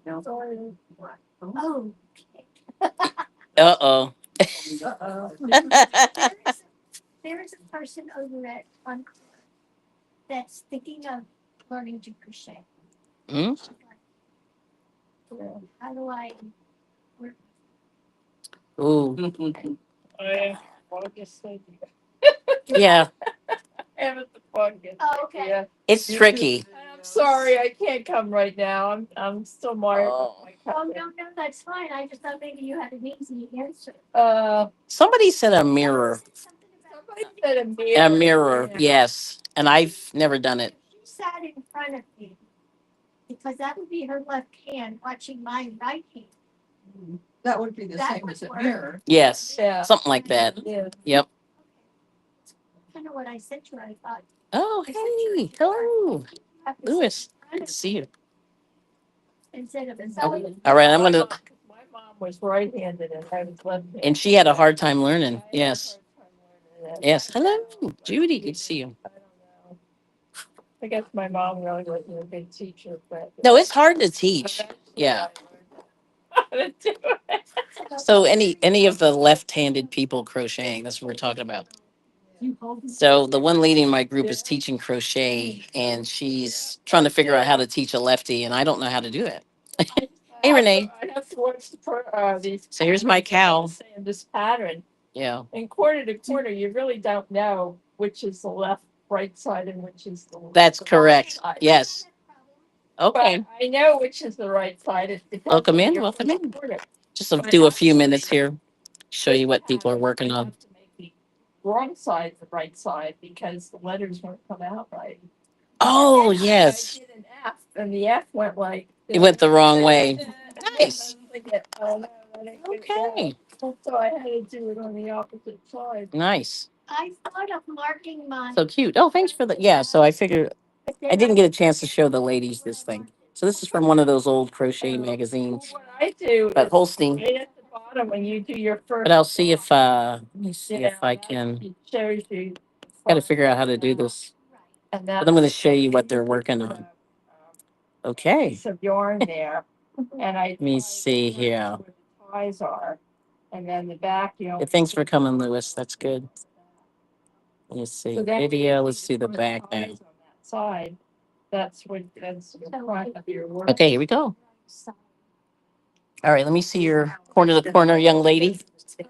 Oh, Uh-oh. there is a person over at Uncle that's thinking of learning to crochet. Hmm? How do I work? Ooh. Oh, yeah. August. Yeah, Haven't the August. Oh, okay. Yeah. it's tricky. I'm sorry, I can't come right now. I'm still married Oh. with Oh, my no, cousin. no, that's fine. I just thought maybe you had an easy answer. Somebody said a mirror. Something Somebody about said a A mirror. mirror, Yeah. yes. And I've never done it. she sat in front of me because that would be her left hand watching my right hand. That would be the That same would as a work. mirror. Yes. Yeah. Something like that. Yeah. Yep. I don't know what I said to her. I thought, Oh, hey. Hello. you have to sit Lewis. in front Good of to see you. instead of Oh, all right, I'm gonna. My mom was right-handed and I was left-handed. And she had a hard time learning. I had a Yes. hard time learning it. Yes. Hello, Judy. Good to see you. I don't know. I guess my mom really wasn't a good teacher, but No, it's hard to teach. Yeah. I learned how to do it. So any of the left-handed people crocheting, that's what we're talking about. So the one lady in my group is teaching crochet, and she's trying to figure out how to teach a lefty, and I don't know how to do that. Hey, Renee. I have to watch these. So here's my cow. Saying this pattern. Yeah. And corner to corner, you really don't know which is the left, right side, and which is That's the correct. wrong side. Yes. Okay. But I know which is the right side. It depends Welcome on in. your Welcome in. corner. Just do a few minutes here. Show you what people are working I on. have to make the wrong side the right side because the letters won't come out right. Oh, I yes. did an F, and the F went like. It went the wrong way. Nice. Oh, no, that ain't good. Okay. So I had to do it on the opposite side. Nice. I thought of marking my. So cute. Oh, thanks for the. Yeah. So I figured I didn't get a chance to show the ladies this thing. So this is from one of those old crochet magazines. What I do But is Holstein. right at the bottom when you do your first. But I'll see if let me see if I can. It shows you. Got to figure out how to do this. And But I'm going to show you what they're working on. Okay. Piece of yarn there, and I. Let me see here. Where the ties are, and then the back, you know. Thanks for coming, Lewis. That's good. Let's see. So then Video. you Let's see the put back ties now. on that side. That's the front of your work. Okay, here we go. All right, let me see your corner to corner, young lady.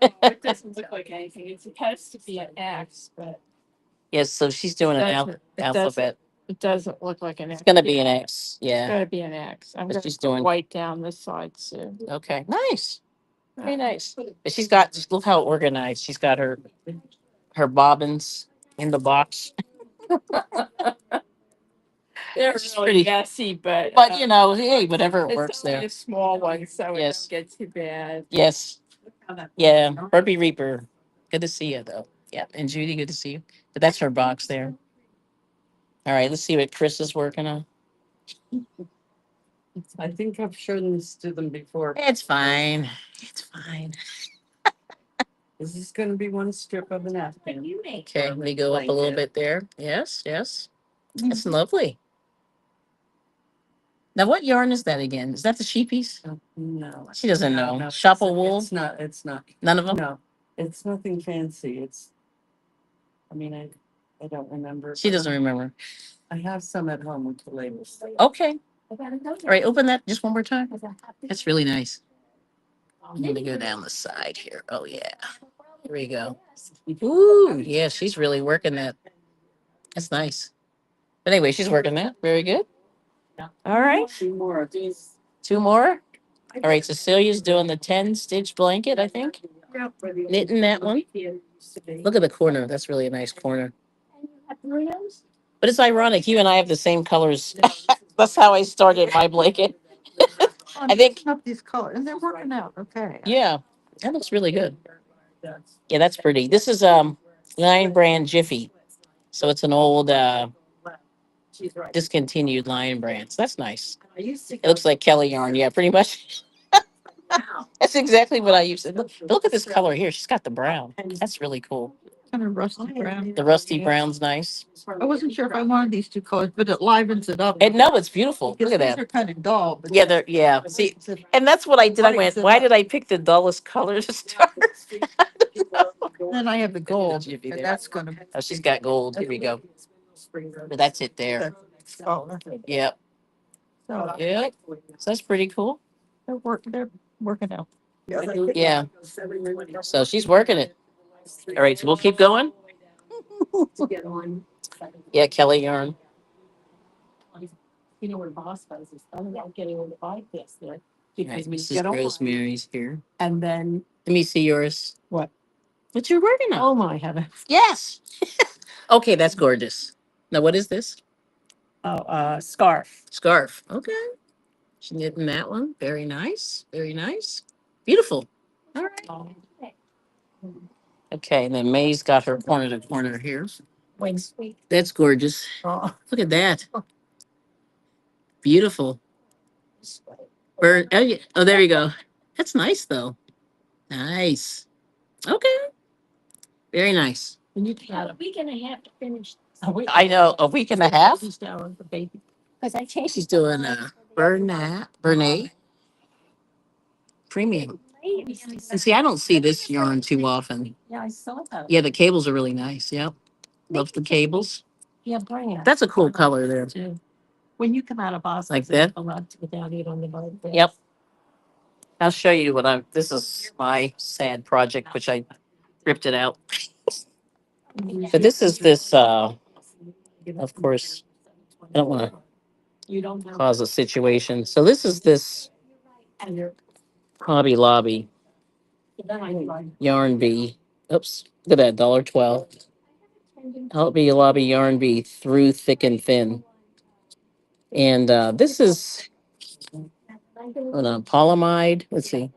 It doesn't look like anything. It's supposed to be an X, but. Yes, so she's doing an alphabet. It doesn't look like an X. It's going to be an X. It's Yeah. gotta be an X. I'm But gonna she's put doing. white down this side too. Okay, nice. Very nice. But she's got, just look how organized. She's got her bobbins in the box. They're It's really pretty- messy, but. But you know, hey, whatever it It's works only there. a small one, so it Yes. doesn't get too bad. Yes. Yeah. Herbie Reaper. Good to see you though. Yeah. And Judy, good to see you. But that's her box there. All right, let's see what Chris is working on. I think I've shown this to them before. It's fine. It's fine. This is going to be one strip of an Like napkin. you make. Okay, let me go up a little bit there. Yes, yes. That's lovely. Now, what yarn is that again? Is that the sheepies? No, She doesn't know. no, Shopple wool? It's not. It's not. None of them? No, it's nothing fancy. It's. I mean, I don't remember. She doesn't remember. I have some at home with the labels. Okay. I gotta go All right, open that just one more time. there. That's really nice. I'm going to go down the side here. Oh, yeah. Here we go. Ooh, yeah, she's really working that. That's nice. But anyway, she's working that. Very good. All right. Two more of these. Two more. All right, Cecilia's doing the 10 stitch blanket, I think. Knitting that one. Look at the corner. That's really a nice corner. But it's ironic. You and I have the same colors. That's how I started my blanket. I think. Up these colors, and they're working out. Okay. Yeah, that looks really good. Yeah, that's pretty. This is Lion Brand Jiffy. So it's an old discontinued Lion Brand. So that's nice. It looks like Kelly yarn. Yeah, pretty much. That's exactly what I used to look at this color here. She's got the brown. That's really cool. Kind of rusty brown. The rusty brown's nice. I wasn't sure if I wanted these two colors, but it livens it up. And no, it's beautiful. Look Because at these that. are kind of dull. But Yeah, they're yeah. See, and that's what I did. I went, why did I pick the dullest color to start? then I have the gold, Should be and there. that's gonna. Oh, she's got gold. Here we go. But that's it there. Oh, Yep. so Yep. So that's pretty cool. they're working out. Yeah. So she's working it. All right, so we'll keep going. Yeah, Kelly yarn. You know where boss was, is I'm not getting on the bike yesterday. Right, Because we Mrs. get on Rosemary's here. and then Let me see yours. what? What you're working on? Oh my heaven. Yes. Okay, that's gorgeous. Now, what is this? Oh, scarf. Scarf. Okay. She's knitting that one. Very nice. Very nice. Beautiful. All right. Okay, and then May's got her corner to corner here. Wing sweet. That's gorgeous. Oh. Look at that. Beautiful. Burn. Oh, yeah. Oh, there you go. That's nice, though. Nice. Okay. Very nice. And you About got a week and a half to finish, a week. I know. A week and a half. She's down the baby. because I changed. She's doing Bernat premium. And see, I don't see this yarn too often. Yeah, I saw that. Yeah, the cables are really nice. Yep. Love the cables. Yeah, bring it. That's a cool color there. Too. When you come out of Boston, Like that? allowed to go down eat on the boat. Yep. I'll show you what I'm. This is my sad project, which I ripped it out. So this is this. Of course, I don't want to You don't know. cause a situation. So this is this And you're, Hobby Lobby then I like, yarn bee. Oops, look at that, $1.12. Hobby Lobby yarn bee through thick and thin. And this is polyamide. Let's see,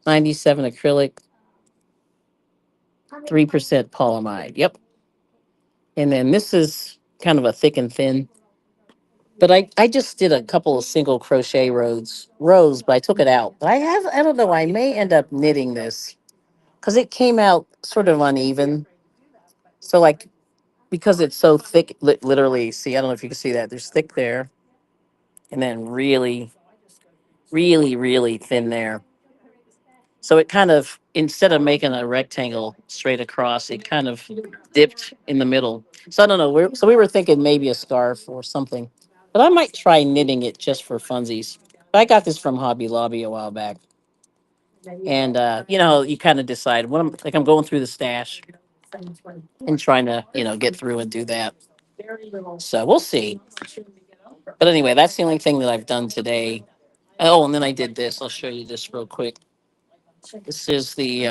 97 acrylic, 3% polyamide. Yep. And then this is kind of a thick and thin. But I just did a couple of single crochet rows, but I took it out. But I don't know, I may end up knitting this because it came out sort of uneven. So like, because it's so thick, literally, see, I don't know if you can see that. There's thick there and then really, really, really thin there. So it kind of, instead of making a rectangle straight across, it kind of dipped in the middle. So I don't know. So we were thinking maybe a scarf or something, but I might try knitting it just for funsies. But I got this from Hobby Lobby a while back, and you kind of decide what I'm going through the stash and trying to get through and do that. So we'll see. But anyway, that's the only thing that I've done today. Oh, and then I did this. I'll show you this real quick. This is the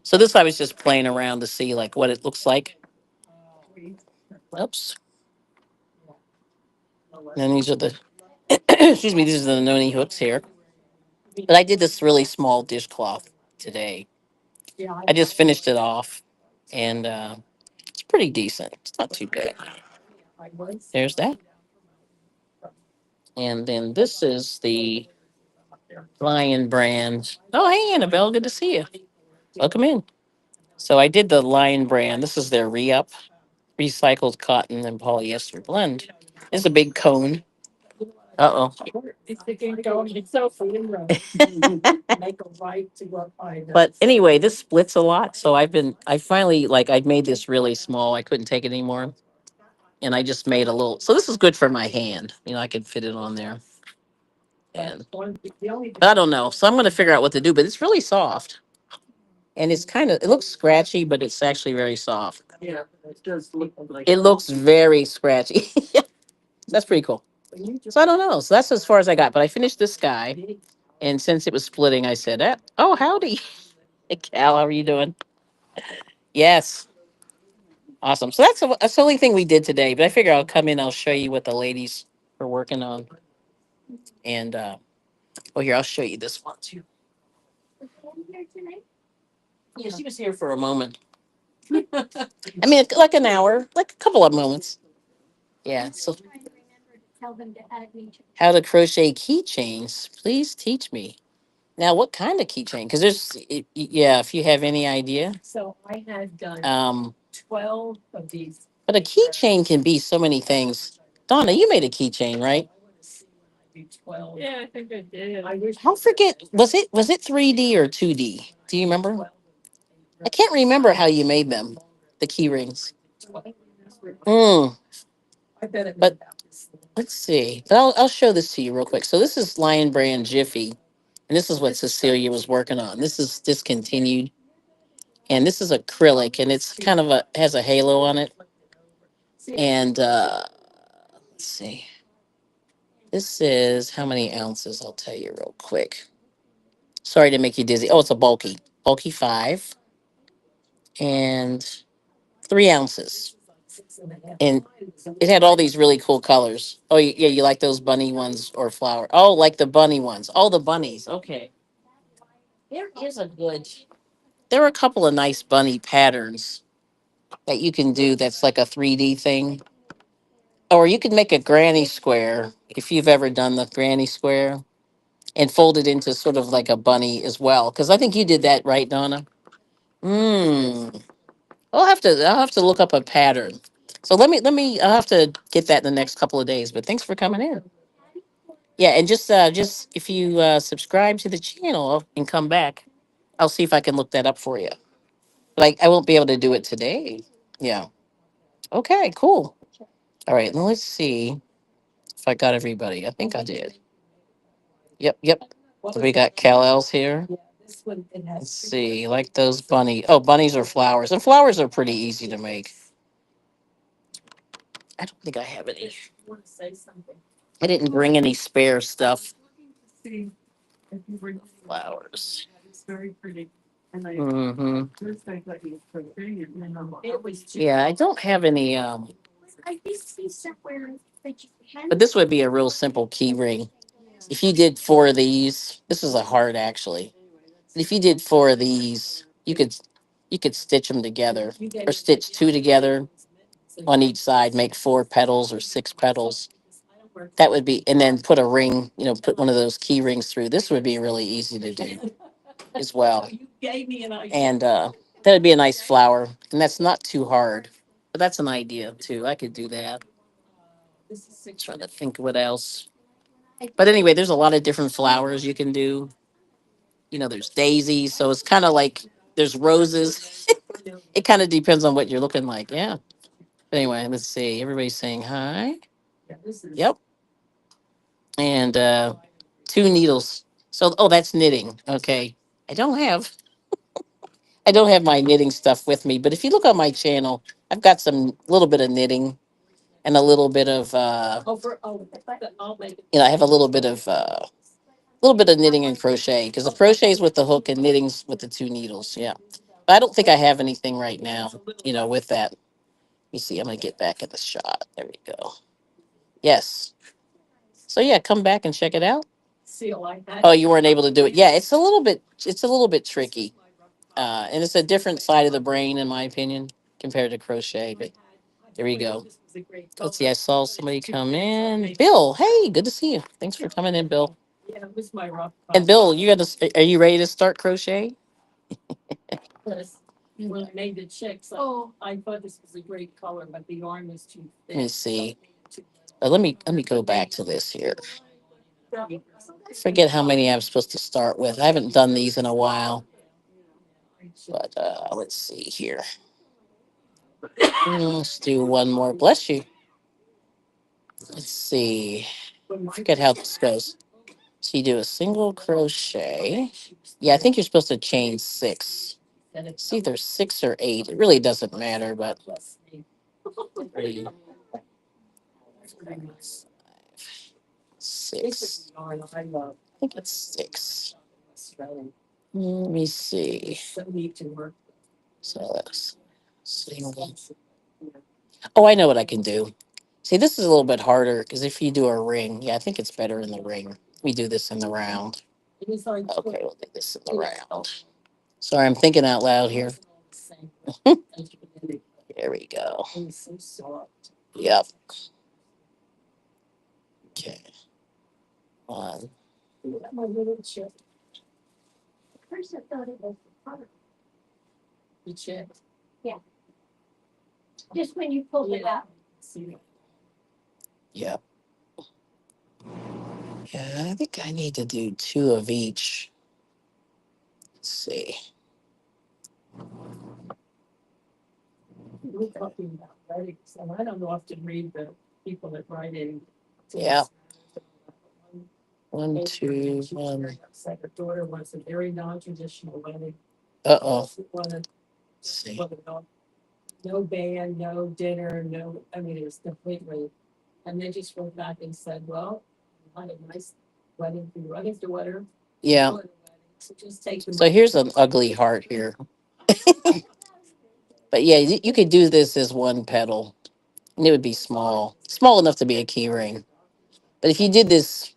so this I was just playing around to see like what it looks like. Oops. And these are the excuse me, these are the noni hooks here. But I did this really small dishcloth today. I just finished it off and it's pretty decent. It's not too bad. There's that. And then this is the Lion brand. Oh, hey Annabelle, good to see you. Welcome in. So I did the Lion brand. This is their re-up recycled cotton and polyester blend. It's a big cone. Uh-oh. it's so free and road. Make a right to go find it. But anyway, this splits a lot. So I finally, like, I made this really small. I couldn't take it anymore. And I just made a little, so this is good for my hand. I could fit it on there. And I don't know. So I'm going to figure out what to do, but it's really soft. And it's it looks scratchy, but it's actually very soft. Yeah, it does look like. It looks very scratchy. That's pretty cool. So I don't know. So that's as far as I got. But I finished this guy. And since it was splitting, I said, oh, howdy. Hey, Cal, how are you doing? Yes. Awesome. So that's the only thing we did today. But I figure I'll come in. I'll show you what the ladies are working on. And, here, I'll show you this one too. Yeah, she was here for a moment. I mean, like an hour, like a couple of moments. Yeah. So Trying to remember to tell them to add me to. how to crochet keychains. Please teach me. Now, what kind of keychain? Because yeah, if you have any idea. So I had done Um, 12 of these. but a keychain can be so many things. Donna, you made a keychain, right? Yeah, I think I did. I wish. I'll forget. Was it 3D or 2D? Do you remember? I can't remember how you made them. The key rings. Mm, I bet it. but let's see. But I'll show this to you real quick. So this is Lion Brand Jiffy, and this is what Cecilia was working on. This is discontinued, and this is acrylic, and it's kind of has a halo on it. And let's see. This is how many ounces? I'll tell you real quick. Sorry to make you dizzy. Oh, it's a bulky 5 and 3 ounces. And it had all these really cool colors. Oh, yeah, you like those bunny ones or flower? Oh, like the bunny ones. Oh, the bunnies. Okay. There is a good. There are a couple of nice bunny patterns that you can do that's like a 3D thing. Or you could make a granny square if you've ever done the granny square and fold it into sort of like a bunny as well. Because I think you did that, right, Donna? Mm. I'll have to look up a pattern. So I'll have to get that in the next couple of days. But thanks for coming in. Yeah, and just if you subscribe to the channel and come back, I'll see if I can look that up for you. Like I won't be able to do it today. Yeah. Okay, cool. All right, now let's see if I got everybody. I think I did. Yep. So we got Kal-El's here. Let's see, like those bunny. Oh, bunnies are flowers. And flowers are pretty easy to make. I don't think I have any. I didn't bring any spare stuff. Flowers. It's very pretty. And I. Hmm. First I thought you were pretty, and then it was. Yeah, I don't have any. I used to see somewhere that you can. But this would be a real simple key ring. If you did 4 of these, this is a heart actually. But if you did 4 of these, you could stitch them together or stitch 2 together on each side, make 4 petals or 6 petals. That would be, and then put a ring, put one of those key rings through. This would be really easy to do as well. And that would be a nice flower. And that's not too hard. But that's an idea too. I could do that. Trying to think what else. But anyway, there's a lot of different flowers you can do. There's daisies. So it's kind of like there's roses. It kind of depends on what you're looking like. Yeah. But anyway, let's see. Everybody's saying hi. Yep. And 2 needles. So, oh, that's knitting. Okay. I don't have I don't have my knitting stuff with me, but if you look on my channel, I've got some little bit of knitting and a little bit of I have a little bit of knitting and crochet because the crochet is with the hook and knitting's with the 2 needles. Yeah. But I don't think I have anything right now, with that. Let me see. I'm gonna get back in the shot. There we go. Yes. So yeah, come back and check it out. Oh, you weren't able to do it. Yeah, it's a little bit tricky. And it's a different side of the brain, in my opinion, compared to crochet. But there we go. Let's see. I saw somebody come in. Bill, hey, good to see you. Thanks for coming in, Bill. And Bill, are you ready to start crochet? When I made the checks, I thought this was a great color, but the yarn was too Let me thin. see. Let me go back to this here. Forget how many I'm supposed to start with. I haven't done these in a while. But let's see here. Let's do one more. Bless you. Let's see. Forget how this goes. So you do a single crochet. Yeah, I think you're supposed to chain 6. It's either 6 or 8. It really doesn't matter, but 3, 6. I think it's 6. Let me see. So that's single. Oh, I know what I can do. See, this is a little bit harder because if you do a ring, yeah, I think it's better in the ring. We do this in the round. Okay, we'll do this in the round. Sorry, I'm thinking out loud here. There we go. Yep. Okay. 1, first I thought it was the part, You check. just when you pulled it out. See. Yeah. Yeah, I think I need to do two of each. Let's see. We're talking about writing, so I don't often read the people that write in. Yeah. 1, 2, 1. Said her daughter wants a very non-traditional wedding. Uh-oh. She wanted, Let's see. no band, no dinner, no, I mean, it was completely. And then just wrote back and said, well, I had a nice wedding for your other daughter. Yeah. So just take the. So here's an ugly heart here. But yeah, you could do this as one petal. And it would be small. Small enough to be a key ring. But if you did this,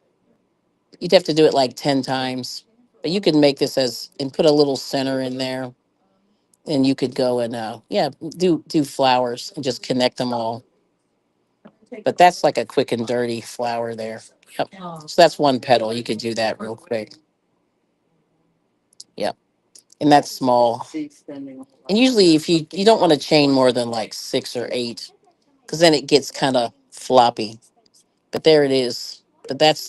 you'd have to do it like 10 times. But you could make this as and put a little center in there. And you could go and yeah, do flowers and just connect them all. But that's like a quick and dirty flower there. Yep. So that's one petal. You could do that real quick. Yep. And that's small. And usually if you don't want to chain more than like 6 or 8, because then it gets kind of floppy. But there it is. But that's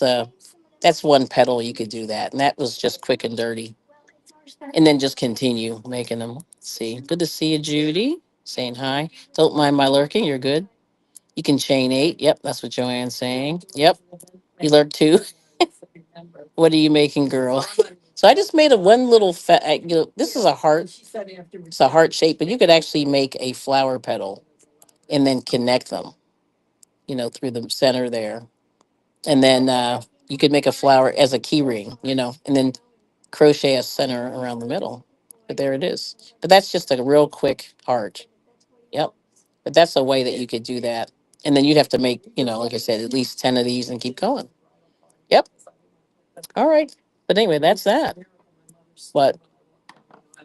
one petal. You could do that. And that was just quick and dirty. And then just continue making them. Let's see. Good to see you, Judy. Saying hi. Don't mind my lurking. You're good. You can chain 8. Yep, that's what Joanne's saying. Yep. You lurk too. What are you making, girl? So I just made a one little this is a heart. It's a heart shape, but you could actually make a flower petal and then connect them, through the center there. And then you could make a flower as a key ring, and then crochet a center around the middle. But there it is. But that's just a real quick heart. Yep. But that's a way that you could do that. And then you'd have to make, like I said, at least 10 of these and keep going. Yep. All right. But anyway, that's that. But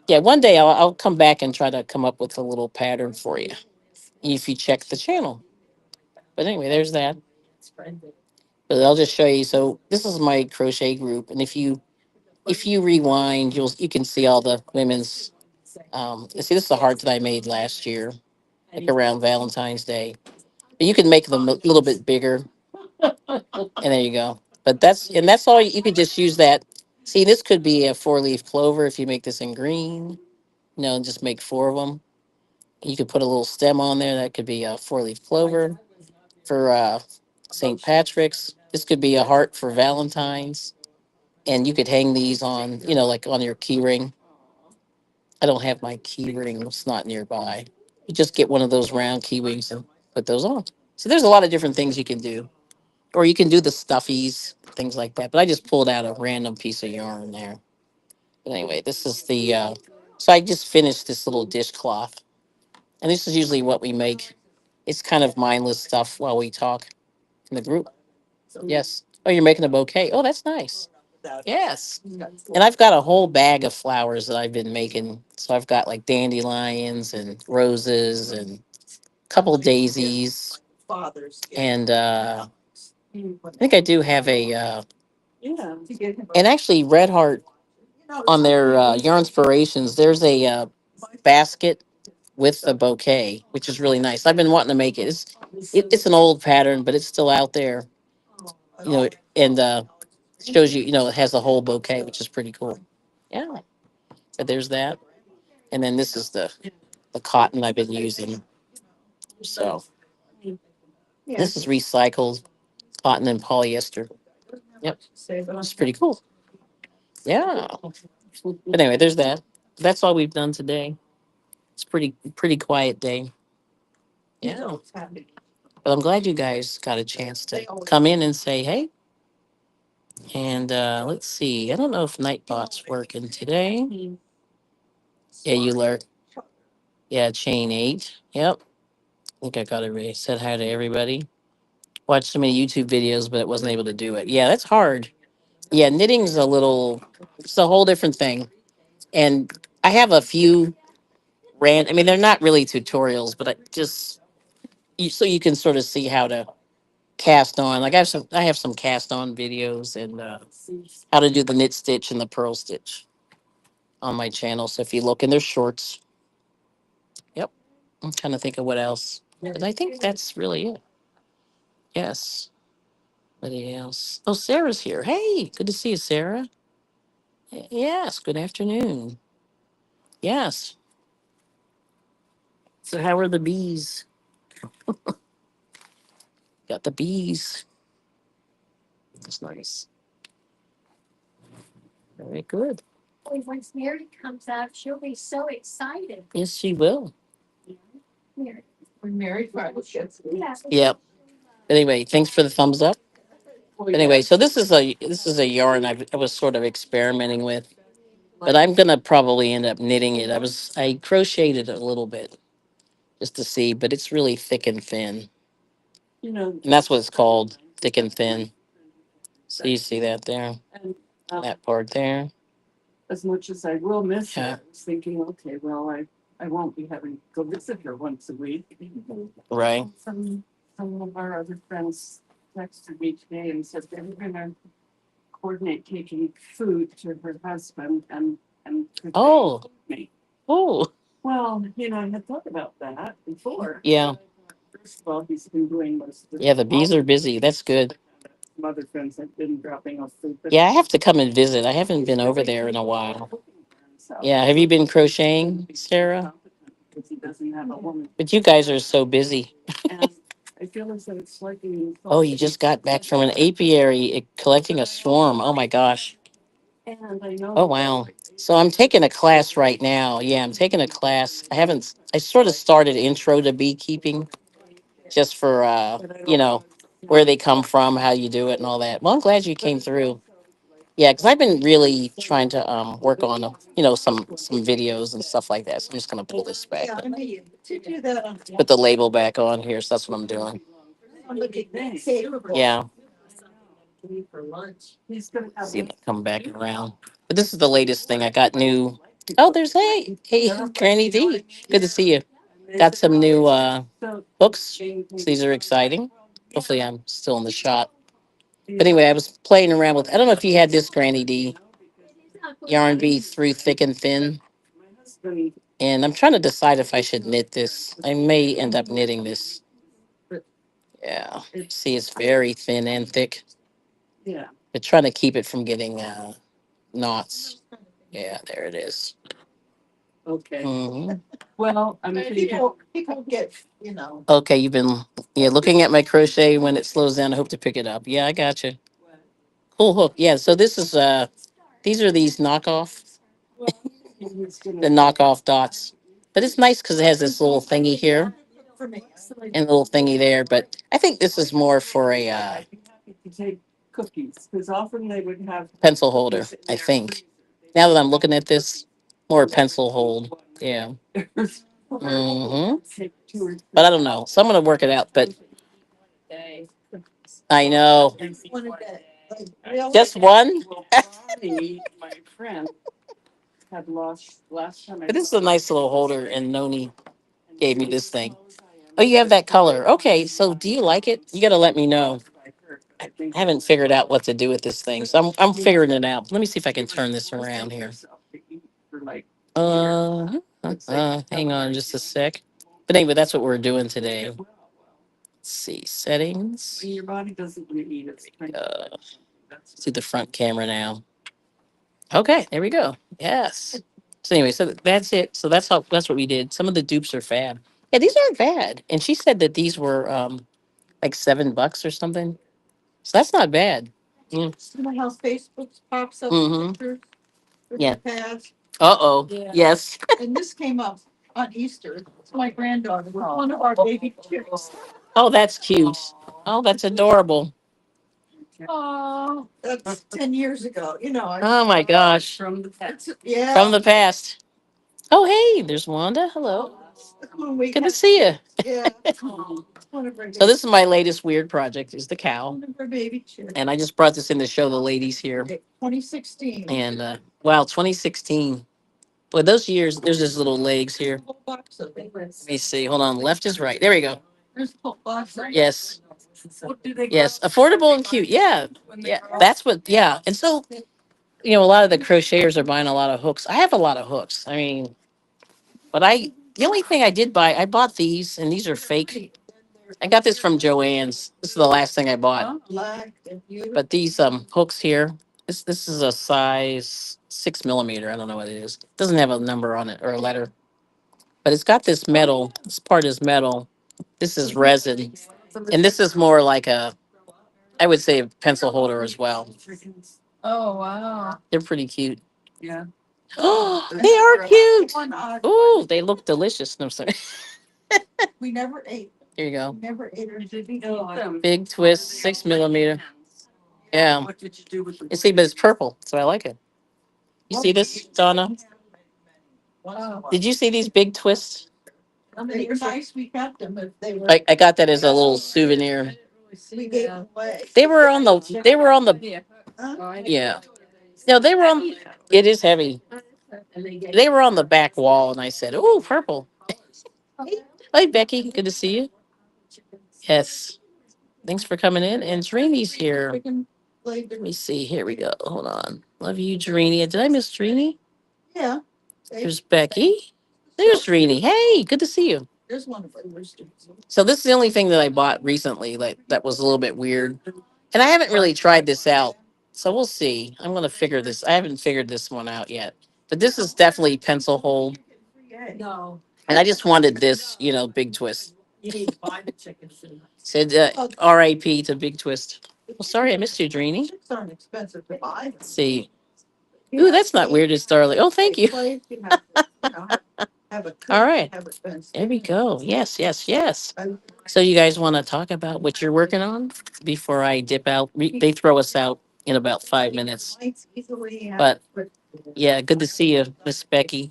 yeah, one day I'll come back and try to come up with a little pattern for you if you check the channel. But anyway, there's that. But I'll just show you. So this is my crochet group, and if you rewind, you can see all the women's. See, this is a heart that I made last year, like around Valentine's Day. But you can make them a little bit bigger, and there you go. But that's all. You could just use that. See, this could be a 4-leaf clover if you make this in green. And just make 4 of them. You could put a little stem on there. That could be a 4-leaf clover for St. Patrick's. This could be a heart for Valentine's. And you could hang these on, like on your key ring. I don't have my key ring. It's not nearby. You just get one of those round key rings and put those on. So there's a lot of different things you can do. Or you can do the stuffies, things like that. But I just pulled out a random piece of yarn there. But anyway, this is so I just finished this little dishcloth. And this is usually what we make. It's kind of mindless stuff while we talk in the group. Yes. Oh, you're making a bouquet. Oh, that's nice. Yes. And I've got a whole bag of flowers that I've been making. So I've got like dandelions and roses and a couple daisies. And I think I do have and actually Red Heart on their Yarn Inspirations, there's a basket with a bouquet, which is really nice. I've been wanting to make it. It's an old pattern, but it's still out there. And shows you, it has the whole bouquet, which is pretty cool. Yeah. But there's that. And then this is the cotton I've been using. So this is recycled cotton and polyester. Yep. It's pretty cool. Yeah. But anyway, there's that. That's all we've done today. It's pretty quiet day. Yeah. But I'm glad you guys got a chance to come in and say hey. And let's see. I don't know if Nightbot's working today. Yeah, you lurk. Yeah, chain 8. Yep. I think I got it. Said hi to everybody. Watched so many YouTube videos, but it wasn't able to do it. Yeah, that's hard. Yeah, knitting's it's a whole different thing. And I have a few I mean, they're not really tutorials, but so you can sort of see how to cast on. Like I have some cast on videos and how to do the knit stitch and the purl stitch. on my channel. So if you look in their shorts, yep. I'm trying to think of what else. But I think that's really it. Yes. What else? Oh, Sarah's here. Hey, good to see you, Sarah. Yes, good afternoon. Yes. So how are the bees? Got the bees. That's nice. Very good. Boy, once Mary comes out, she'll be so excited. Yes, she will. Mary. When Mary finally gets it. Yeah. Yep. Anyway, thanks for the thumbs up. Anyway, so this is a yarn I was sort of experimenting with, but I'm gonna probably end up knitting it. I crocheted it a little bit just to see, but it's really thick and thin, You know, and that's what it's called, thick and thin. So you see that there, and that part there. as much as I will miss Yeah. her, I was thinking, okay, well, I won't be having to go visit her once a week. Right. Some of our other friends texted me today and said they were gonna coordinate taking food to her husband and Oh. me. Oh. Well, I had thought about that before. Yeah. First of all, he's been doing most of it. Yeah, the bees are busy. That's good. Some other friends have been dropping off food. But Yeah, I have to come and visit. I haven't been over there in a while. Yeah, have you been crocheting, Sarah? Because he doesn't have a woman. But you guys are so busy. And I feel as though it's like Oh, you just got back from an apiary collecting a swarm. Oh my gosh. and I know. Oh wow. So I'm taking a class right now. Yeah, I'm taking a class. I sort of started intro to beekeeping just for where they come from, how you do it and all that. Well, I'm glad you came through. Yeah, because I've been really trying to work on some videos and stuff like that. So I'm just gonna pull this back. Yeah, I mean, to do that on. Put the label back on here. So that's what I'm doing. on the big table. Yeah. For lunch. He's gonna have. See if I come back around. But this is the latest thing. I got new. Oh, there's hey, Granny D. Good to see you. Got some new books. So these are exciting. Hopefully, I'm still in the shot. But anyway, I was playing around with. I don't know if you had this, Granny D. Yarn Bee through thick and thin. And I'm trying to decide if I should knit this. I may end up knitting this. Yeah. See, it's very thin and thick. Yeah. But trying to keep it from getting knots. Yeah, there it is. Okay. Mhm. Well, I'm thinking. People get, Okay, you've been looking at my crochet. When it slows down, I hope to pick it up. Yeah, I got you. Cool hook. Yeah, so this is these are these knockoff, the knockoff dots. But it's nice because it has this little thingy here for me. and little thingy there. But I think this is more for a I'd be happy to take cookies because often they would have pencil holder, I think. Now that I'm looking at this, more pencil hold. Yeah. Hmm. But I don't know. So I'm gonna work it out. But I know. One a day. Like, really? Just one? My friend had lost last time. But this is a nice little holder, and Noni gave me this thing. Oh, you have that color. Okay, so do you like it? You got to let me know. I haven't figured out what to do with this thing, so I'm figuring it out. Let me see if I can turn this around here. Hang on just a sec. But anyway, that's what we're doing today. Let's see, settings. Your body doesn't really eat it. See the front camera now. Okay, there we go. Yes. So anyway, so that's it. So that's what we did. Some of the dupes are fab. Yeah, these aren't bad. And she said that these were like $7 or something. So that's not bad. Mm. You know how Facebook pops up Mhm. pictures with Yeah. the pads? Uh-oh. Yeah. Yes. And this came up on Easter. It's my granddaughter, one of our baby chicks. Oh, that's cute. Oh, that's adorable. Oh, that's 10 years ago, Oh my gosh. From the pets. Yeah. From the past. Oh, hey, there's Wanda. Hello. When we Good to got- see you. Yeah. One of our So this is my latest weird project is the cow. one of our baby chicks. And I just brought this in to show the ladies here. 2016. And wow, 2016. Boy, those years, there's just little legs here. Whole box of it. Let me see. Hold on. Left is right. There we go. There's a whole box of it. Yes. What do they? Yes. Affordable and cute. Yeah. Yeah. That's what, yeah. And so A lot of the crocheters are buying a lot of hooks. I have a lot of hooks. I mean, but the only thing I did buy, I bought these, and these are fake. I got this from Joann's. This is the last thing I bought. But these hooks here, this is a size 6 millimeter. I don't know what it is. It doesn't have a number on it or a letter, but it's got this metal. This part is metal. This is resin, and this is more like I would say a pencil holder as well. Oh, wow. They're pretty cute. Yeah. Oh, they are cute. Ooh, they look delicious. No, I'm sorry. We never ate, Here you go. never ate her. Big twist, 6 millimeter. Yeah. What did you do with the? You see, but it's purple, so I like it. You see this, Donna? Wow. Did you see these big twists? They were nice, we kept them if they were. I got that as a little souvenir. We gave them away. They were on the. They were on the. Huh? Yeah. No, they were on. It is heavy. They were on the back wall, and I said, "Oh, purple." Hi, Becky. Good to see you. Yes. Thanks for coming in. And Dreamy's here. Let me see. Here we go. Hold on. Love you, Dreamy. Did I miss Dreamy? Yeah. There's Becky. There's Dreamy. Hey, good to see you. There's one of our roosters. So this is the only thing that I bought recently, like that was a little bit weird. And I haven't really tried this out. So we'll see. I'm gonna figure this. I haven't figured this one out yet. But this is definitely pencil hold. No. And I just wanted this, big twist. You need to buy the chickens. Said R.I.P. to Big Twist. Well, sorry, I missed you, Dreamy. Chicks aren't expensive to buy. Let's see. Ooh, that's not weird, it's Darley. Oh, thank you. Have a cook, All right. have it fenced There we in. go. Yes, yes, yes. So you guys want to talk about what you're working on before I dip out? They throw us out in about 5 minutes. Mites easily have- But yeah, good to see you, Miss Becky.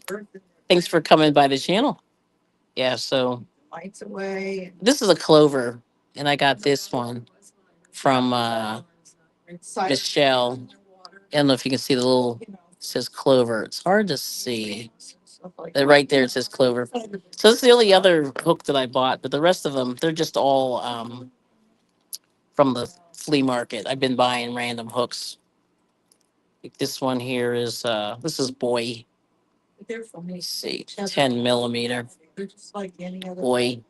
Thanks for coming by the channel. Yeah, so Mites away. this is a clover, and I got this one from Michelle. I don't know if you can see the little, it says clover. It's hard to see. But right there, it says clover. So this is the only other hook that I bought, but the rest of them, they're just all from the flea market. I've been buying random hooks. Like this one here is, this is Boy. Let me see, 10 millimeter. They're just like any other. Boy.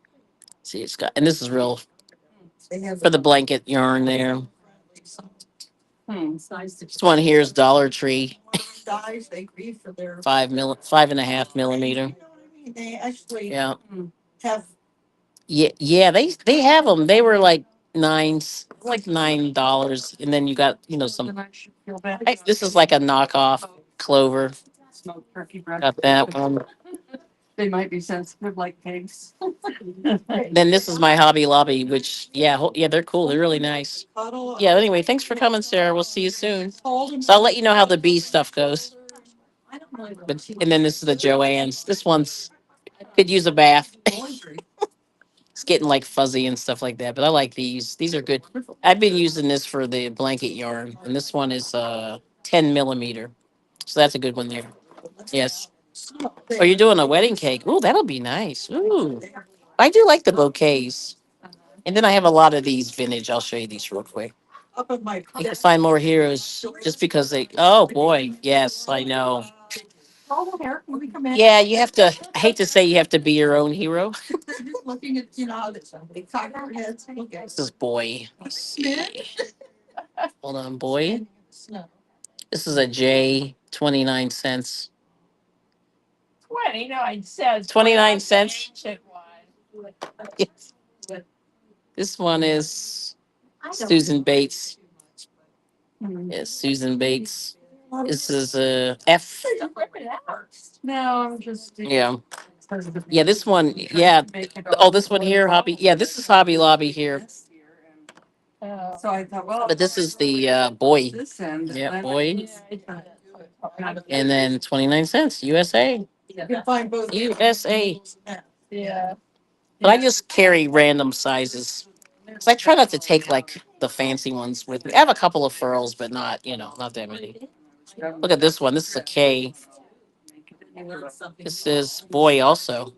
See, it's got, and this is real They have for the blanket yarn there. It's nice to. This one here is Dollar Tree, Dies, they grieve for their. 5.5 millimeter. You know what I mean? They actually Yeah. have. Yeah, they have them. They were like $9, and then you got some. Then I should feel bad. This is like a knockoff clover. Smoked turkey breast. Got that one. They might be sensitive like pigs. Then this is my Hobby Lobby, which yeah, they're cool. They're really nice. Cuddle. Yeah. Anyway, thanks for coming, Sarah. We'll see you soon. Hold 'em. So I'll let you know how the bee stuff goes. I don't really know. But and then this is the Joann's. This one's could use a bath. It's getting like fuzzy and stuff like that, but I like these. These are good. I've been using this for the blanket yarn, and this one is 10 millimeter. So that's a good one there. Yes. Oh, you're doing a wedding cake. Ooh, that'll be nice. Ooh. I do like the bouquets. And then I have a lot of these vintage. I'll show you these real quick. Up in my. You can find more heroes just because they oh boy, yes, I know. Oh, here, when we come in. Yeah, you have to I hate to say you have to be your own hero. They're just looking at, how that somebody cocked their heads. Okay. This is Boy. Let's see. Hold on, Boy. Snow. This is a J, 29 cents. 29 cents. 29 cents. Ancient one. Yes. This one is Susan Bates. Yes, Susan Bates. This is a F. No, I'm just. Yeah. Yeah, this one. Yeah. Oh, this one here, Hobby. Yeah, this is Hobby Lobby here. So I thought, well. But this is the Boy. This end. Yeah, Boy. And And then 29 cents, USA. You can find both. USA. Yeah. But I just carry random sizes. So I try not to take like the fancy ones with me. I have a couple of furls, but not, not that many. Look at this one. This is a K. This is Boy also.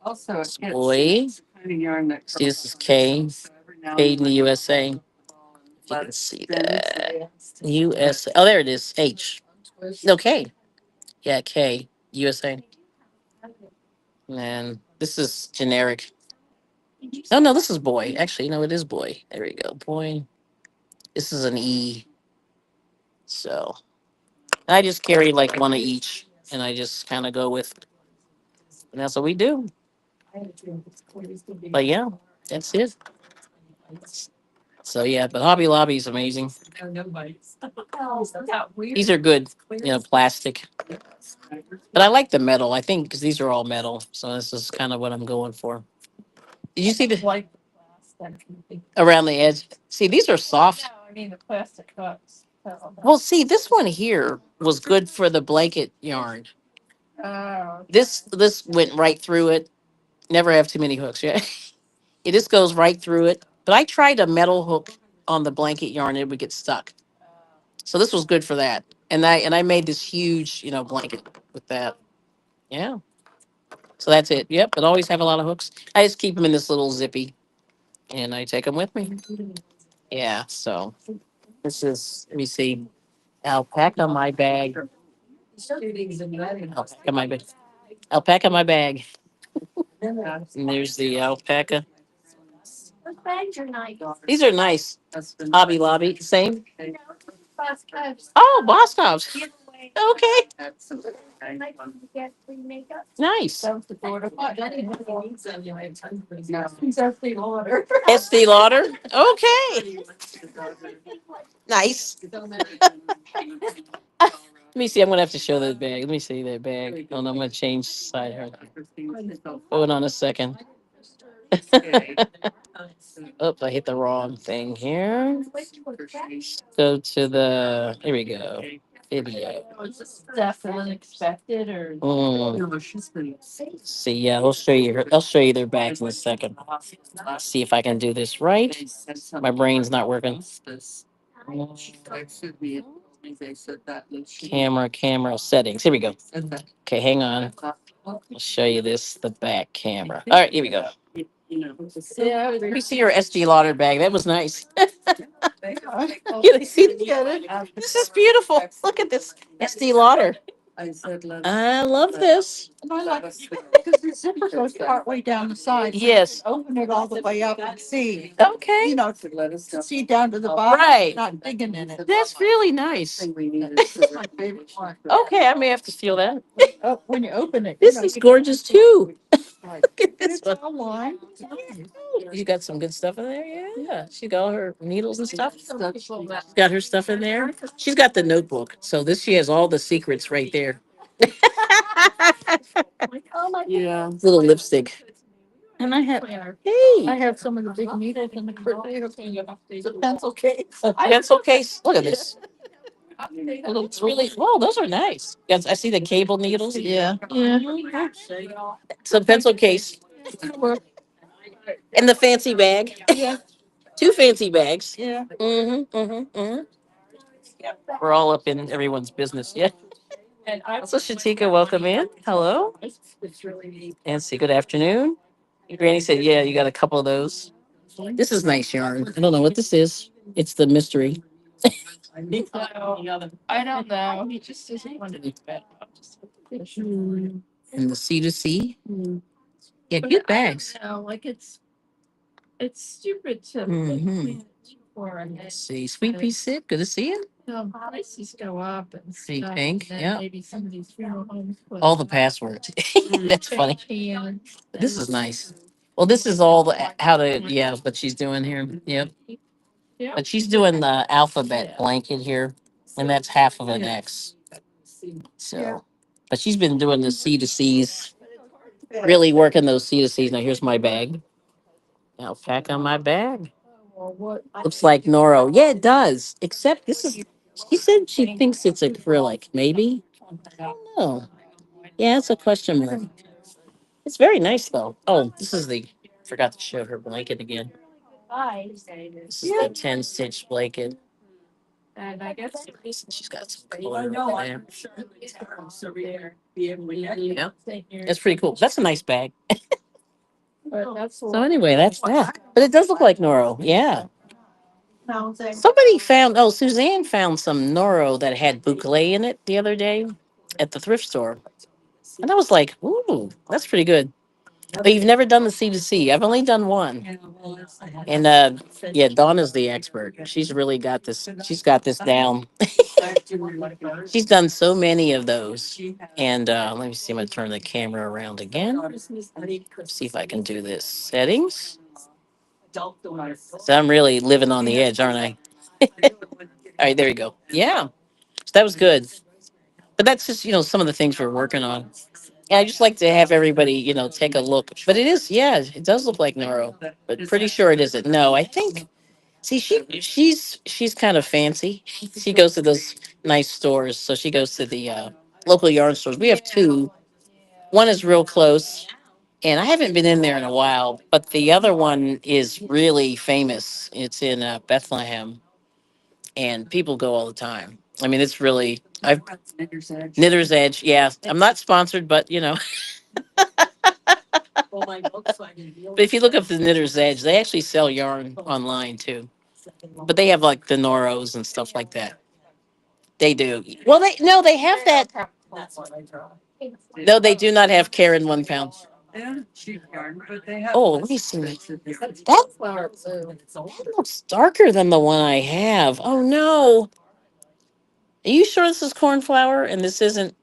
Also, It's it gets Boy. kind of yarn that. See, this is K. So every now and Made in the then- USA. If you can see that. USA. Oh, there it is. H. No, K. Yeah, K. USA. And this is generic. Oh no, this is boy. Actually, no, it is boy. There we go. Boy. This is an E. So I just carry like one of each, and I just kind of go with, and that's what we do. But yeah, that's it. So yeah, but Hobby Lobby is amazing. These are good, plastic. But I like the metal. I think because these are all metal, so this is kind of what I'm going for. Did you see the around the edge? See, these are soft. I mean, the plastic cups. Well, see, this one here was good for the blanket yarn. Oh. This went right through it. Never have too many hooks. Yeah, it just goes right through it. But I tried a metal hook on the blanket yarn; it would get stuck. So this was good for that. And I made this huge, blanket with that. Yeah. So that's it. Yep. But always have a lot of hooks. I just keep them in this little zippy, and I take them with me. Yeah. So this is. Let me see. Alpaca my bag. Alpaca my bag. Alpaca my bag. And there's the alpaca. Those bags are nice. These are nice. Hobby Lobby. Same. You know, Boss Cubs. Oh, Boscov's. Giveaway. Okay. I like to get free makeup. Nice. That was the door to. He's actually order. Estee Lauder. Okay. Nice. Let me see. I'm gonna have to show that bag. Let me see that bag. Oh, no, I'm gonna change side her. Hold on a second. Oops, I hit the wrong thing here. Go to the. Here we go. Video. Was this definitely unexpected or? See, yeah, I'll show you. I'll show you their bags in a second. See if I can do this right. My brain's not working. Camera settings. Here we go. Okay, hang on. I'll show you this, the back camera. All right, here we go. Yeah. Let me see your SD Lauder bag. That was nice. This is beautiful. Look at this SD Lauder. I love this. And I like because the zipper goes partway down the side. So Yes. you can open it all the way up and see, Okay. to see down to the bottom. Right. Not digging in it. That's really nice. That's my favorite one. Okay, I may have to steal that. Oh, when you open it. This is gorgeous too. Look at this It's one. all lined. You got some good stuff in there? Yeah. She got all her needles and stuff. Got her stuff in there. She's got the notebook. So this she has all the secrets right there. Oh my Yeah. Little lipstick. And I Hey. have some of the big needles in the crochet hook. The pencil case. A pencil case. Look at this. It's really well, those are nice. Yes, I see the cable needles. Yeah. It's a pencil case. And the fancy bag. Yeah. 2 fancy bags. Yeah. We're all up in everyone's business. Yeah. So Shatika, welcome in. Hello. Nancy, good afternoon. Granny said, yeah, you got a couple of those. This is nice yarn. I don't know what this is. It's the mystery. I don't know. He just doesn't want to do bad. And the C to C. Yeah, cute bags. No, like it's stupid to. Mhm. Let's see. Sweet pea sip. Good to see you. Prices go up and See, stuff, pink, and then yeah. maybe some of these funeral homes. put All the passwords. That's funny. cans This is nice. Well, this is all the how to what she's doing here. Yep. Yeah. But she's doing the alphabet blanket here, and that's half of an X. So, but she's been doing the C to C's, really working those C to C's. Now here's my bag. Alpaca on my bag. Looks like Noro. Yeah, it does. Except this is. She said she thinks it's acrylic. Maybe. I don't know. Yeah, it's a question mark. It's very nice though. Oh, this is the. Forgot to show her blanket again. This is the 10-stitch blanket. And I guess. She's got some color over there. Yeah. That's pretty cool. That's a nice bag. But that's So anyway, that's that. But it does look like Noro. Yeah. Somebody found, oh, Suzanne found some Noro that had boucle in it the other day at the thrift store. And I was like, ooh, that's pretty good. But you've never done the C to C. I've only done one. And yeah, Donna's the expert. She's really got this. She's got this down. She's done so many of those. And let me see. I'm gonna turn the camera around again. See if I can do this. Settings. So I'm really living on the edge, aren't I? All right, there you go. Yeah, so that was good. But that's just some of the things we're working on. And I just like to have everybody take a look. But it is, yeah, it does look like Neuro, but pretty sure it isn't. No, I think. See, she's kind of fancy. She goes to those nice stores. So she goes to the local yarn stores. We have two. One is real close, and I haven't been in there in a while. But the other one is really famous. It's in Bethlehem, and people go all the time. I mean, it's really I've Knitter's Edge. Yeah, I'm not sponsored, but But if you look up the Knitter's Edge, they actually sell yarn online too. But they have like the Noros and stuff like that. They do. Well, they no, they have that. No, they do not have Karen 1 pound. Oh, let me see. That looks darker than the one I have. Oh no. Are you sure this is cornflower and this isn't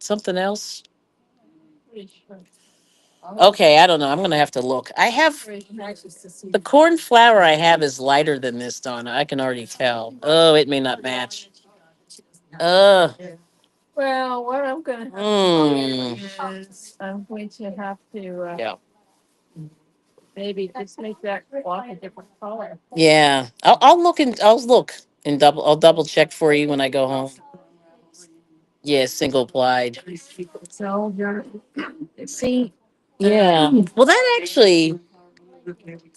something else? Okay, I don't know. I'm gonna have to look. I have the cornflower I have is lighter than this, Donna. I can already tell. Oh, it may not match. Uh, Well, what I'm gonna mm, is I'm going to have to yeah, maybe just make that cloth a different color. yeah. I'll look and I'll double check for you when I go home. Yeah, single plied. So you're See, yeah. Well,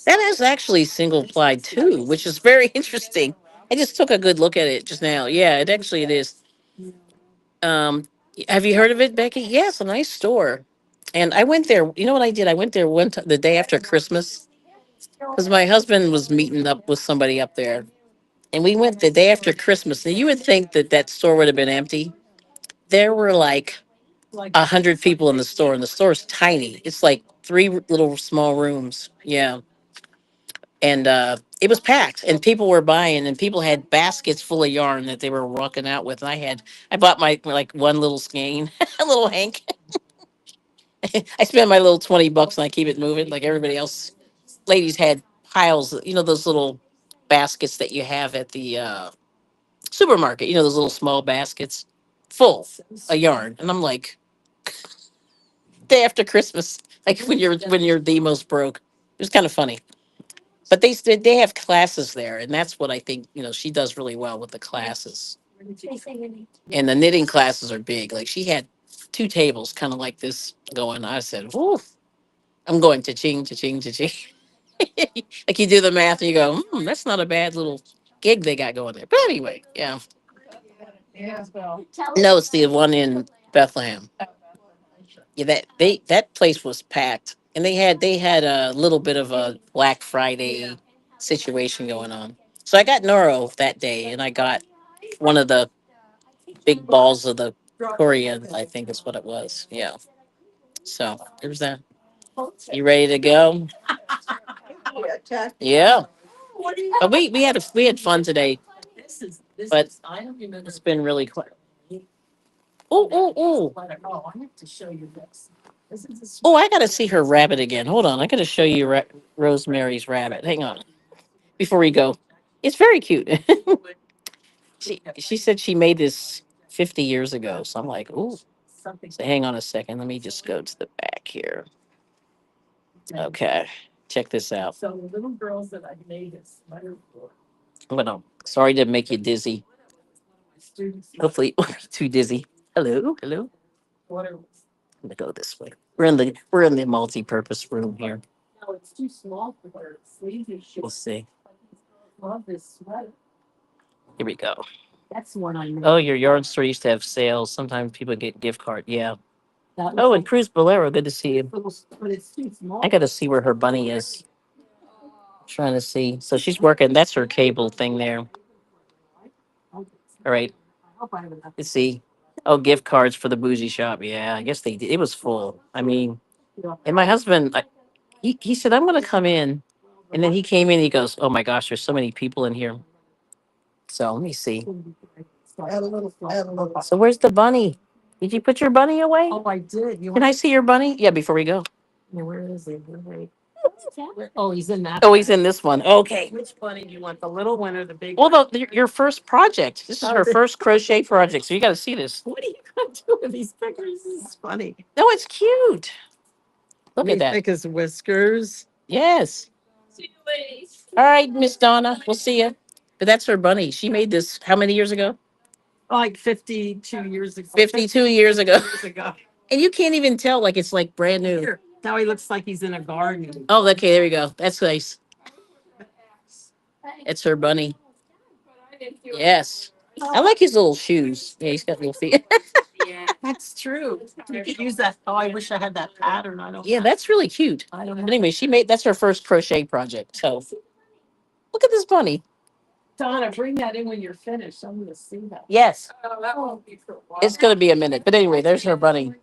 that is actually single plied too, which is very interesting. I just took a good look at it just now. Yeah, it is. Um, have you heard of it, Becky? Yes, a nice store. And I went there. You know what I did? I went there the day after Christmas because my husband was meeting up with somebody up there, and we went the day after Christmas. And you would think that that store would have been empty. There were like 100 people in the store, and the store's tiny. It's like three little small rooms. Yeah, and it was packed, and people were buying, and people had baskets full of yarn that they were walking out with. And I bought my like one little skein, a little hank. I spend my little $20 and I keep it moving like everybody else. Ladies had piles, those little baskets that you have at the supermarket, those little small baskets full of yarn. And I'm like, day after Christmas, like when you're the most broke. It was kind of funny. But they have classes there, and that's what I think, she does really well with the classes. And the knitting classes are big. Like she had two tables kind of like this going. I said, "Ooh, I'm going to ching, to ching, to ching." Like you do the math and you go, that's not a bad little gig they got going there. But anyway, yeah. No, it's the one in Bethlehem. Yeah, that place was packed, and they had a little bit of a Black Friday situation going on. So I got Noro that day, and I got one of the big balls of the Korean, I think is what it was. Yeah. So there's that. You ready to go? Yeah. But we had fun today, but it's been really quick. Oh, oh, oh. Oh, I gotta see her rabbit again. Hold on, I gotta show you Rosemary's rabbit. Hang on, before we go. It's very cute. She said she made this 50 years ago, so I'm like, ooh. So hang on a second. Let me just go to the back here. Okay, check this out. So the little girls that I made this letter for. Well, sorry to make you dizzy. Hopefully, it won't be too dizzy. Hello, hello. I'm gonna go this way. We're in the multi-purpose room here. No, it's too small for her. We'll see. Love this sweater. Here we go. That's the one I made. Oh, your yard store used to have sales. Sometimes people get gift card. Yeah. Oh, and Cruz Bolero, good to see you. But it's too small. I got to see where her bunny is. Trying to see. So she's working. That's her cable thing there. All right. Let's see. Oh, gift cards for the bougie shop. Yeah, I guess they did. It was full. I mean, and my husband, he said, I'm going to come in. And then he came in. He goes, oh my gosh, there's so many people in here. So let me see. So where's the bunny? Did you put your bunny away? Oh, I did. You Can I see your bunny? Yeah, before we go. Where is he? Oh, he's in that. Oh, he's in this one. Okay. Which bunny do you want? The little one or the big Well, one? your first project. This is her first crochet project. So you got to see this. What are you gonna do with these pictures? This is funny. No, it's cute. Look We at that. think his whiskers. Yes. All right, Miss Donna. We'll see you. But that's her bunny. She made this how many years ago? Like 52 years ago. 52 years ago. Years ago. And you can't even tell like it's like brand new. Here, now he looks like he's in a garden. Oh, okay, there we go. That's nice. It's her bunny. Yes. I like his little shoes. Yeah, he's got little feet. That's true. You could use that. Oh, I wish I had that pattern. I don't. Yeah, that's really cute. I don't But know. anyway, that's her first crochet project. So look at this bunny. Donna, bring that in when you're finished. I'm gonna see that. Yes, Oh, that won't be for a while. it's going to be a minute. But anyway, there's her bunny.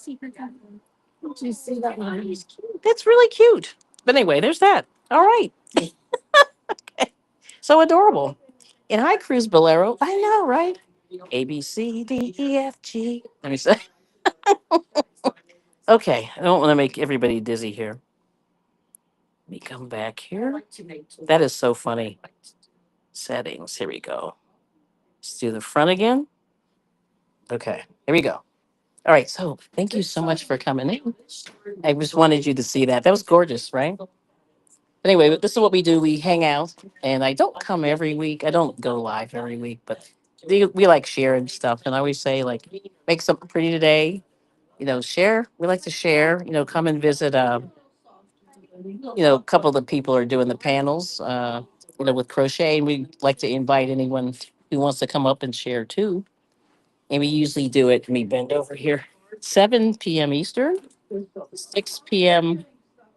Did you see that one? That's really cute. But anyway, there's that. All right. So adorable. And hi, Cruz Bolero. I know, right? A, B, C, D, E, F, G. Let me say. Okay, I don't want to make everybody dizzy here. Let me come back here. That is so funny. Settings. Here we go. Let's do the front again. Okay, here we go. All right, so thank you so much for coming in. I just wanted you to see that. That was gorgeous, right? But anyway, this is what we do. We hang out, and I don't come every week. I don't go live every week, but we like sharing stuff. And I always say, like, make something pretty today. Share. We like to share. Come and visit. A couple of the people are doing the panels. With crochet, and we like to invite anyone who wants to come up and share too. And we usually do it. Let me bend over here. 7 p.m. Eastern, 6 p.m.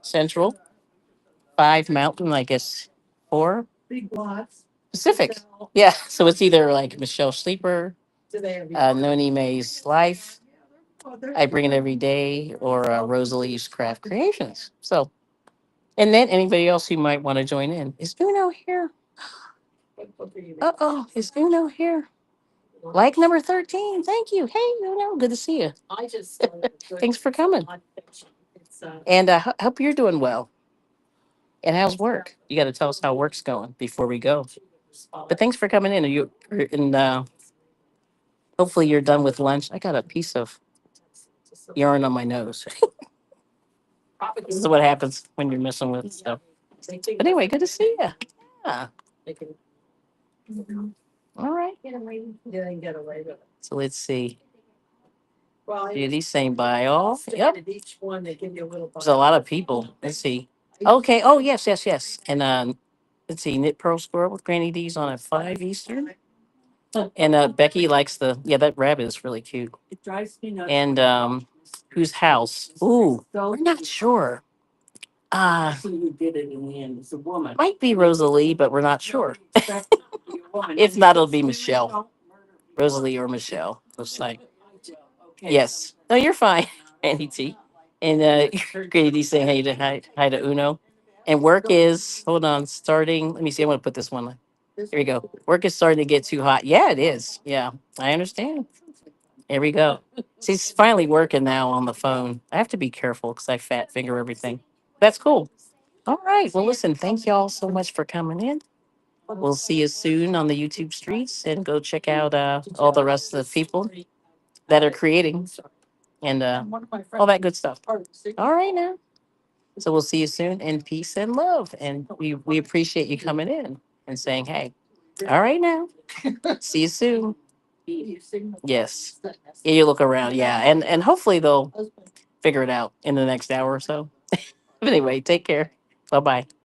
Central, 5 Mountain, I guess 4 Pacific. Yeah, so it's either like Michelle Sleeper, Noni Mae's Life, I Bring It Every Day, or Rosalie's Craft Creations. So, and then anybody else who might want to join in. Is Uno here? Uh-oh, is Uno here? Like number 13. Thank you. Hey, Uno, good to see you. I just. Thanks for coming. And I hope you're doing well. And how's work? You got to tell us how work's going before we go. But thanks for coming in. And hopefully you're done with lunch. I got a piece of yarn on my nose. This is what happens when you're messing with stuff. But anyway, good to see you. Yeah. All right. Didn't get away with it. So let's see. Well, Judy's saying bye all. Yep. each one they give you a little. There's a lot of people. Let's see. Okay. Oh, yes, yes, yes. And let's see. Knit Pearl Squirrel with Granny D's on at 5 Eastern. And Becky likes that rabbit is really cute. It drives me nuts. And whose house? Ooh, we're not sure. Who did it in the end? It's a woman. Might be Rosalie, but we're not sure. If not, it'll be Michelle. Rosalie or Michelle. Looks like. Yes. No, you're fine, Andy T. And Grady saying hi to Uno. And work is, hold on, starting. Let me see. I want to put this one. Here we go. Work is starting to get too hot. Yeah, it is. Yeah, I understand. Here we go. She's finally working now on the phone. I have to be careful because I fat finger everything. That's cool. All right. Well, listen, thank y'all so much for coming in. We'll see you soon on the YouTube streets and go check out all the rest of the people that are creating and all that good stuff. All right now. So we'll see you soon and peace and love. And we appreciate you coming in and saying, hey, all right now. See you soon. Yes. Yeah, you look around. Yeah. And hopefully they'll figure it out in the next hour or so. But anyway, take care. Bye-bye.